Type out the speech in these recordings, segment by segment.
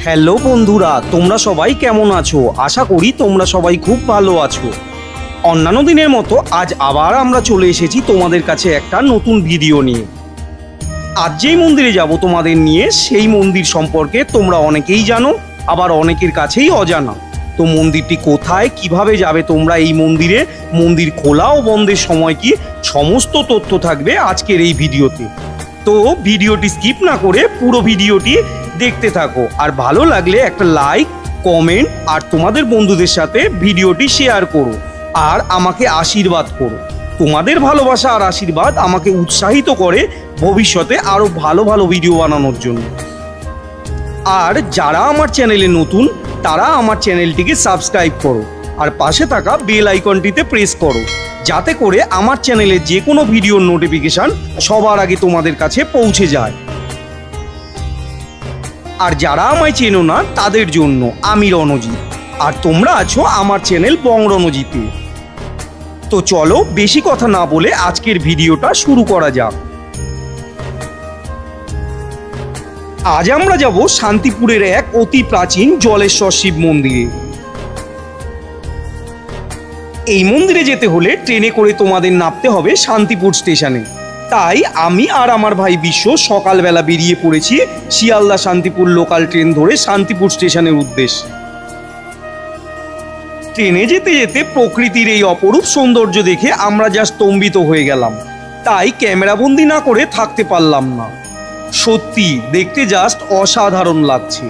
Hello বন্ধুরা, তোমরা সবাই কেমন আছো? আশা করি তোমরা সবাই খুব ভালো আছো। অন্যান্য দিনের মতো আজ আবার আমরা চলে এসেছি তোমাদের কাছে একটা নতুন ভিডিও নিয়ে। আজ যেই মন্দিরে যাব তোমাদের নিয়ে, সেই মন্দির সম্পর্কে তোমরা অনেকেই জানো, আবার অনেকের কাছেই অজানা। তো মন্দিরটি কোথায়, কিভাবে যাবে তোমরা এই মন্দিরে, মন্দির খোলা ও বন্ধের সময় কি, সমস্ত তথ্য থাকবে আজকের এই ভিডিওতে। তো ভিডিওটি স্কিপ না করে পুরো ভিডিওটি দেখতে থাকো, আর ভালো লাগলে একটা লাইক, কমেন্ট আর তোমাদের বন্ধুদের সাথে ভিডিওটি শেয়ার করো, আর আমাকে আশীর্বাদ করো। তোমাদের ভালোবাসা আর আশীর্বাদ আমাকে উৎসাহিত করে ভবিষ্যতে আরও ভালো ভালো ভিডিও বানানোর জন্য। আর যারা আমার চ্যানেলে নতুন, তারা আমার চ্যানেলটিকে সাবস্ক্রাইব করো আর পাশে থাকা বেল আইকনটিতে প্রেস করো, যাতে করে আমার চ্যানেলে যে কোনো ভিডিওর নোটিফিকেশান সবার আগে তোমাদের কাছে পৌঁছে যায়। আর যারা আমায় চেনো না, তাদের জন্য আমি রণজিৎ, আর তোমরা আছো আমার চ্যানেল বং রণজিতে। তো চলো বেশি কথা না বলে আজকের ভিডিওটা শুরু করা যাক। আজ আমরা যাব শান্তিপুরের এক অতি প্রাচীন জলেশ্বর শিব মন্দিরে। এই মন্দিরে যেতে হলে ট্রেনে করে তোমাদের নামতে হবে শান্তিপুর স্টেশনে। তাই আমি আর আমার ভাই বিশ্ব সকালবেলা বেরিয়ে পড়েছি শিয়ালদা শান্তিপুর লোকাল ট্রেন ধরে শান্তিপুর স্টেশনের উদ্দেশ্যে। ট্রেনে যেতে যেতে প্রকৃতির এই অপরূপ সৌন্দর্য দেখে আমরা যা স্তম্ভিত হয়ে গেলাম, তাই ক্যামেরাবন্দি না করে থাকতে পারলাম না। সত্যি দেখতে জাস্ট অসাধারণ লাগছে।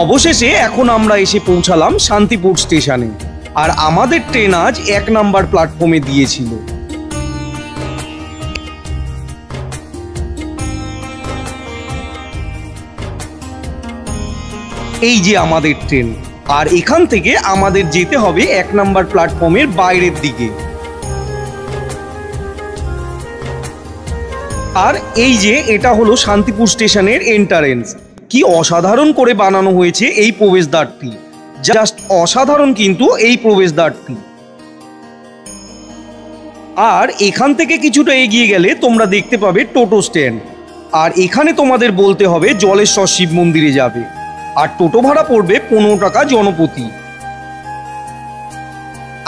অবশেষে এখন আমরা এসে পৌঁছালাম শান্তিপুর স্টেশনে, আর আমাদের ট্রেন আজ 1 নাম্বার প্ল্যাটফর্মে দিয়েছিল। এই যে আমাদের ট্রেন, আর এখান থেকে আমাদের যেতে হবে 1 নাম্বার প্ল্যাটফর্মের বাইরের দিকে। আর এই যে এটা হলো শান্তিপুর স্টেশনের এন্ট্রান্স। কি অসাধারণ করে বানানো হয়েছে এই প্রবেশদ্বারটি, জাস্ট অসাধারণ কিন্তু এই প্রবেশদ্বারটি। আর এখান থেকে কিছুটা এগিয়ে গেলে তোমরা দেখতে পাবে টোটো স্ট্যান্ড, আর এখানে তোমাদের বলতে হবে জলেশ্বর শিব মন্দিরে যাবে, আর টোটো ভাড়া পড়বে 15 টাকা জনপ্রতি।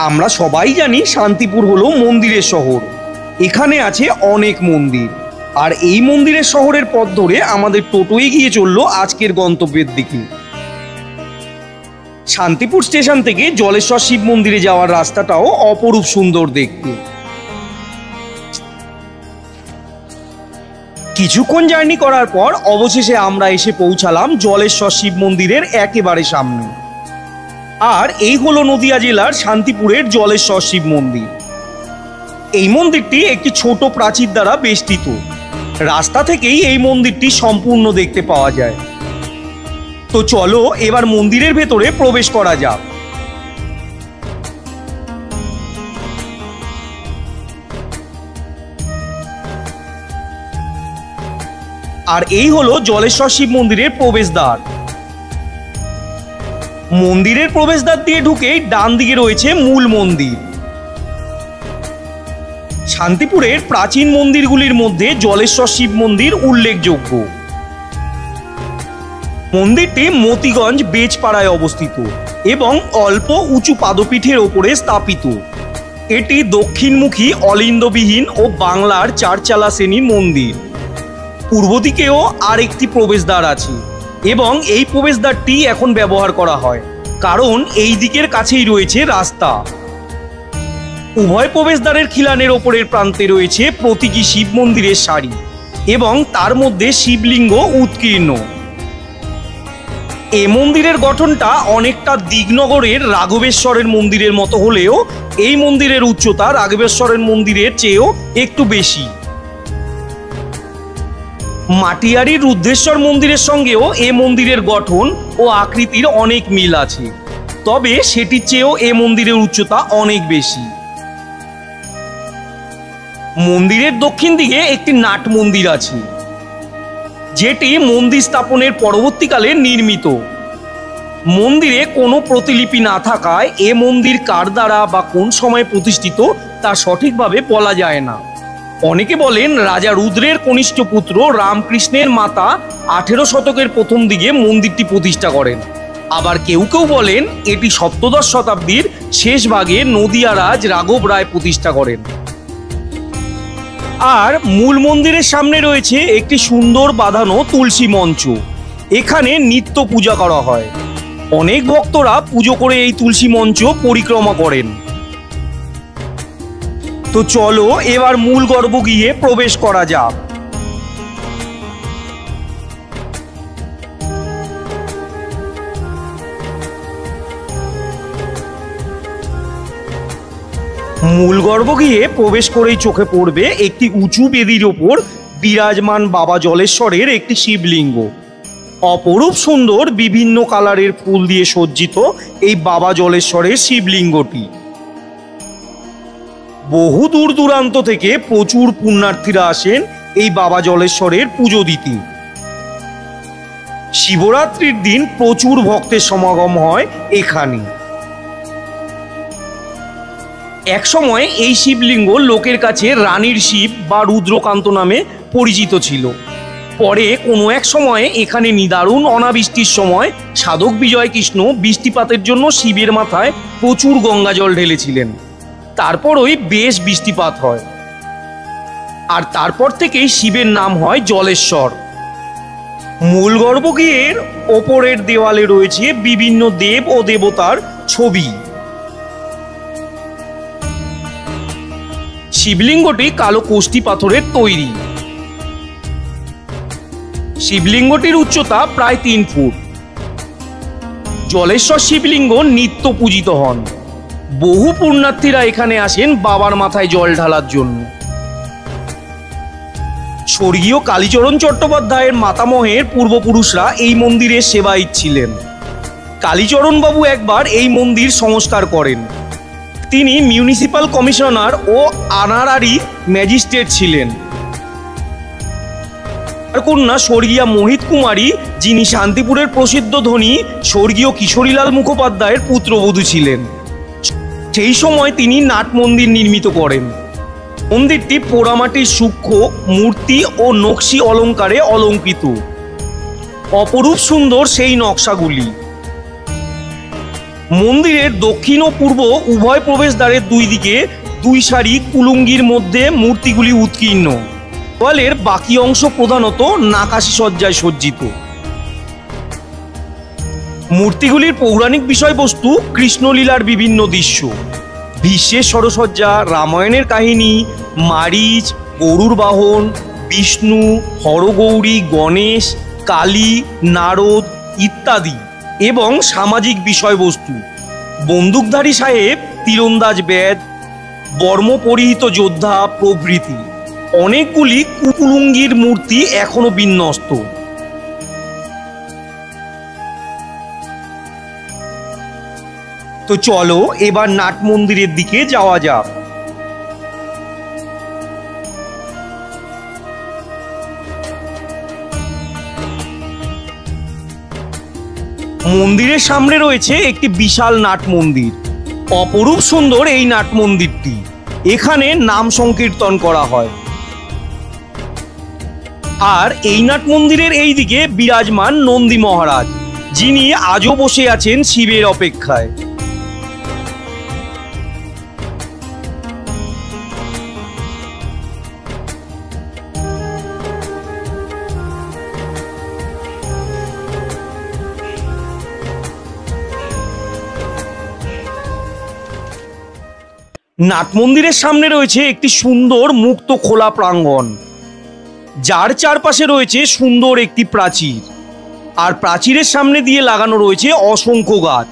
আমরা সবাই জানি শান্তিপুর হলো মন্দিরের শহর, এখানে আছে অনেক মন্দির। আর এই মন্দিরের শহরের পথ ধরে আমাদের টোটো এগিয়ে চললো আজকের গন্তব্যের দিকে। শান্তিপুর স্টেশন থেকে জলেশ্বর শিব মন্দিরে যাওয়ার রাস্তাটাও অপরূপ সুন্দর দেখতে। কিছুক্ষণ জার্নি করার পর অবশেষে আমরা এসে পৌঁছালাম জলেশ্বর শিব মন্দিরের একেবারে সামনে। আর এই হলো নদিয়া জেলার শান্তিপুরের জলেশ্বর শিব মন্দির। এই মন্দিরটি একটি ছোট প্রাচীর দ্বারা বেষ্টিত। রাস্তা থেকেই এই মন্দিরটি সম্পূর্ণ দেখতে পাওয়া যায়। তো চলো এবার মন্দিরের ভেতরে প্রবেশ করা যাক। আর এই হলো জলেশ্বর শিব মন্দিরের প্রবেশদ্বার। মন্দিরের প্রবেশদ্বার দিয়ে ঢুকেই ডান দিকে রয়েছে মূল মন্দির। শান্তিপুরের প্রাচীন মন্দিরগুলির মধ্যে জলেশ্বর শিব মন্দির উল্লেখযোগ্য। মন্দিরটি মতিগঞ্জ বেজপাড়ায় অবস্থিত এবং অল্প উঁচু পাদপীঠের ওপরে স্থাপিত। এটি দক্ষিণমুখী অলিন্দবিহীন ও বাংলার 4 চালা শ্রেণীর মন্দির। পূর্ব দিকেও আরেকটি প্রবেশদ্বার আছে এবং এই প্রবেশদ্বারটি এখন ব্যবহার করা হয়, কারণ এই দিকের কাছেই রয়েছে রাস্তা। উভয় প্রবেশদ্বারের খিলানের ওপরের প্রান্তে রয়েছে প্রতীকী শিব মন্দিরের সারি এবং তার মধ্যে শিবলিঙ্গ উৎকীর্ণ। এ মন্দিরের গঠনটা অনেকটা দিগনগরের রাঘবেশ্বরের মন্দিরের মতো হলেও এই মন্দিরের উচ্চতা রাঘবেশ্বরের মন্দিরের চেয়েও একটু বেশি। মাটিয়ারির রুদ্রেশ্বর মন্দিরের সঙ্গেও এ মন্দিরের গঠন ও আকৃতির অনেক মিল আছে, তবে সেটির চেয়েও এ মন্দিরের উচ্চতা অনেক বেশি। মন্দিরের দক্ষিণ দিকে একটি নাট মন্দির আছে, যেটি মন্দির স্থাপনের পরবর্তীকালে নির্মিত। মন্দিরে কোনো প্রতিলিপি না থাকায় এ মন্দির কার দ্বারা বা কোন সময়ে প্রতিষ্ঠিত তা সঠিকভাবে বলা যায় না। অনেকে বলেন রাজা রুদ্রের কনিষ্ঠ পুত্র রামকৃষ্ণের মাতা 18 শতকের প্রথম দিকে মন্দিরটি প্রতিষ্ঠা করেন। আবার কেউ কেউ বলেন এটি সপ্তদশ শতাব্দীর শেষ ভাগে নদিয়া রাজ রাঘব রায় প্রতিষ্ঠা করেন। আর মূল মন্দিরের সামনে রয়েছে একটি সুন্দর বাঁধানো তুলসী মঞ্চ। এখানে নিত্য পূজা করা হয়। অনেক ভক্তরা পুজো করে এই তুলসী মঞ্চ পরিক্রমা করেন। তো চলো এবার মূল গর্ভগৃহে প্রবেশ করা যাক। মূল গর্ভগৃহে প্রবেশ করেই চোখে পড়বে একটি উঁচু বেদির ওপর বিরাজমান বাবা জলেশ্বরের একটি শিবলিঙ্গ। অপরূপ সুন্দর বিভিন্ন কালারের ফুল দিয়ে সজ্জিত এই বাবা জলেশ্বরের শিবলিঙ্গটি। বহু দূর দূরান্ত থেকে প্রচুর পুণ্যার্থীরা আসেন এই বাবা জলেশ্বরের পুজো দিতে। শিবরাত্রির দিন প্রচুর ভক্তের সমাগম হয় এখানে। একসময় এই শিবলিঙ্গ লোকের কাছে রানীর শিব বা রুদ্রকান্ত নামে পরিচিত ছিল। পরে কোনো এক সময়ে এখানে নিদারুণ অনাবৃষ্টির সময় সাধক বিজয় কৃষ্ণ বৃষ্টিপাতের জন্য শিবের মাথায় প্রচুর গঙ্গা জল ঢেলেছিলেন। তারপরই বেশ বৃষ্টিপাত হয়। আর তারপর থেকেই শিবের নাম হয় জলেশ্বর। মূল গর্ভগৃহের ওপরের দেওয়ালে রয়েছে বিভিন্ন দেব ও দেবতার ছবি। শিবলিঙ্গটি কালো কোষ্টি পাথরের তৈরি। শিবলিঙ্গটির উচ্চতা প্রায় 3 ফুট। জলেশ্বর শিবলিঙ্গ নিত্য পূজিত হন। বহু পুণ্যার্থীরা এখানে আসেন বাবার মাথায় জল ঢালার জন্য। স্বর্গীয় কালীচরণ চট্টোপাধ্যায়ের মাতামহের পূর্বপুরুষরা এই মন্দিরের সেবায়িত ছিলেন। কালীচরণ বাবু একবার এই মন্দির সংস্কার করেন। তিনি মিউনিসিপাল কমিশনার ও অনারারি ম্যাজিস্ট্রেট ছিলেন। কন্যা স্বর্গীয়া মোহিত কুমারী, যিনি শান্তিপুরের প্রসিদ্ধ ধনী স্বর্গীয় কিশোরীলাল মুখোপাধ্যায়ের পুত্রবধূ ছিলেন, সেই সময় তিনি নাট মন্দির নির্মিত করেন। মন্দিরটি পোড়ামাটির সূক্ষ্ম মূর্তি ও নকশি অলঙ্কারে অলঙ্কৃত। অপরূপ সুন্দর সেই নকশাগুলি। মন্দিরের দক্ষিণ ও পূর্ব উভয় প্রবেশদ্বারের দুই দিকে 2 সারি কুলুঙ্গির মধ্যে মূর্তিগুলি উৎকীর্ণ। দেওয়ালের বাকি অংশ প্রধানত নাকাশি সজ্জায় সজ্জিত। মূর্তিগুলির পৌরাণিক বিষয়বস্তু কৃষ্ণলীলার বিভিন্ন দৃশ্য, ভীষ্মের সরসজ্জা, রামায়ণের কাহিনী, মারিচ, গরুর বাহন, বিষ্ণু, হরগৌরী, গণেশ, কালী, নারদ ইত্যাদি এবং সামাজিক বিষয়বস্তু, বন্দুকধারী সাহেব, তীরন্দাজ বেদ, বর্ম পরিহিত যোদ্ধা প্রভৃতি। অনেকগুলি কুকুলুঙ্গির মূর্তি এখনো বিন্যস্ত। তো চলো এবার নাট মন্দিরের দিকে যাওয়া যাক। মন্দিরের সামনে রয়েছে একটি বিশাল নাট মন্দির। অপরূপ সুন্দর এই নাট মন্দিরটি। এখানে নাম সংকীর্তন করা হয়। আর এই নাট মন্দিরের এই দিকে বিরাজমান নন্দী মহারাজ, যিনি আজও বসে আছেন শিবের অপেক্ষায়। নাট মন্দিরের সামনে রয়েছে একটি সুন্দর মুক্ত খোলা প্রাঙ্গণ, যার চারপাশে রয়েছে সুন্দর একটি প্রাচীর। আর প্রাচীরের সামনে দিয়ে লাগানো রয়েছে অসংখ্য গাছ।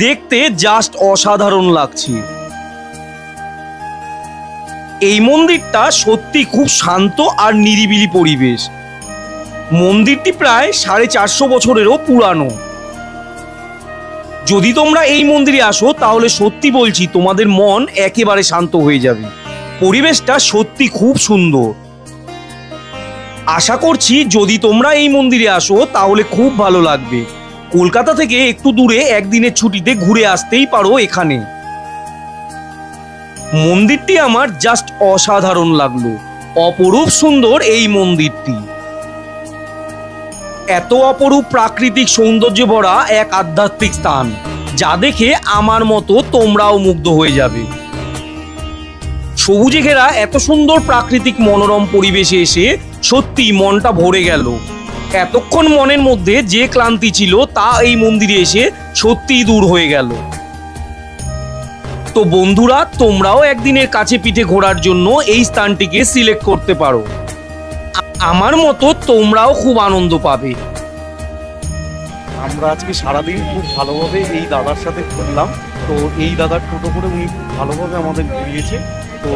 দেখতে জাস্ট অসাধারণ লাগছে। এই মন্দিরটা সত্যি খুব শান্ত আর নিরিবিলি পরিবেশ। মন্দিরটি প্রায় 450 বছরেরও পুরানো। যদি তোমরা এই মন্দিরে আসো তাহলে সত্যি বলছি তোমাদের মন একেবারে শান্ত হয়ে যাবে। পরিবেশটা সত্যি খুব সুন্দর। আশা করছি যদি তোমরা এই মন্দিরে আসো তাহলে খুব ভালো লাগবে। কলকাতা থেকে একটু দূরে একদিনের ছুটিতে ঘুরে আসতেই পারো এখানে। মন্দিরটি আমার জাস্ট অসাধারণ লাগলো। অপরূপ সুন্দর এই মন্দিরটি। এত অপরূপ প্রাকৃতিক সৌন্দর্য ভরা এক আধ্যাত্মিক স্থান, যা দেখে আমার মতো তোমরাও মুগ্ধ হয়ে যাবে। সবুজে ঘেরা এত সুন্দর প্রাকৃতিক মনোরম পরিবেশে এসে সত্যি মনটা ভরে গেল। এতক্ষণ মনের মধ্যে যে ক্লান্তি ছিল তা এই মন্দিরে এসে সত্যিই দূর হয়ে গেল। তো বন্ধুরা, তোমরাও একদিনের কাছে পিঠে ঘোরার জন্য এই স্থানটিকে সিলেক্ট করতে পারো। আমার মতো তোমরাও খুব আনন্দ পাবে। আমরা আজকে সারাদিন খুব ভালোভাবে এই দাদার সাথে ঘুরলাম। তো এই দাদার টোটো করে উনি খুব ভালোভাবে আমাদের ঘুরিয়েছে। তো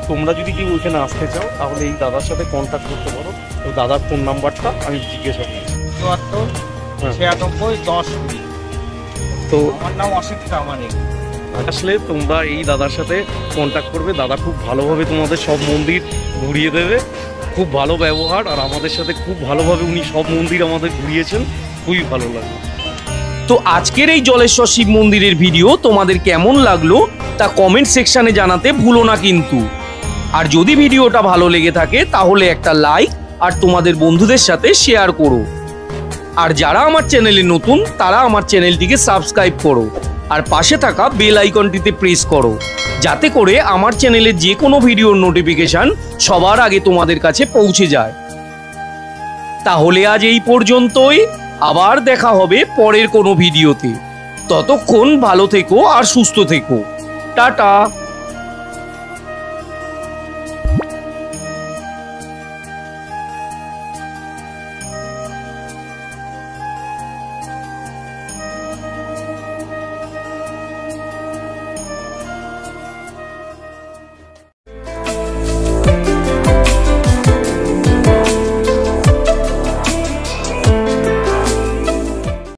তোমরা যদি কেউ ওইখানে আসতে চাও তাহলে এই দাদার সাথে কন্ট্যাক্ট করতে পারো। তো দাদার ফোন নাম্বারটা আমি জিজ্ঞাসা করছি। 74 96 10 20। তো আমার নাম অসিত প্রামাণিক। আসলে তোমরা এই দাদার সাথে কন্ট্যাক্ট করবে। দাদা খুব ভালোভাবে তোমাদের সব মন্দির ঘুরিয়ে দেবে। খুব ভালো ব্যবহার, আর আমাদের সাথে খুব ভালোভাবে উনি সব মন্দির আমাদের ঘুরিয়েছেন। খুবই ভালো লাগে। তো আজকের এই জলেশ্বর শিব মন্দিরের ভিডিও তোমাদের কেমন লাগলো তা কমেন্ট সেকশনে জানাতে ভুলো না কিন্তু। আর যদি ভিডিওটা ভালো লেগে থাকে তাহলে একটা লাইক আর তোমাদের বন্ধুদের সাথে শেয়ার করো। আর যারা আমার চ্যানেলে নতুন তারা আমার চ্যানেলটিকে সাবস্ক্রাইব করো আর পাশে থাকা বেল আইকনটিতে প্রেস করো, যাতে করে আমার চ্যানেলের যে কোনো ভিডিওর নোটিফিকেশন সবার আগে তোমাদের কাছে পৌঁছে যায়। তাহলে আজ এই পর্যন্তই। আবার দেখা হবে পরের কোনো ভিডিওতে। ততক্ষণ ভালো থেকো আর সুস্থ থেকো। টাটা।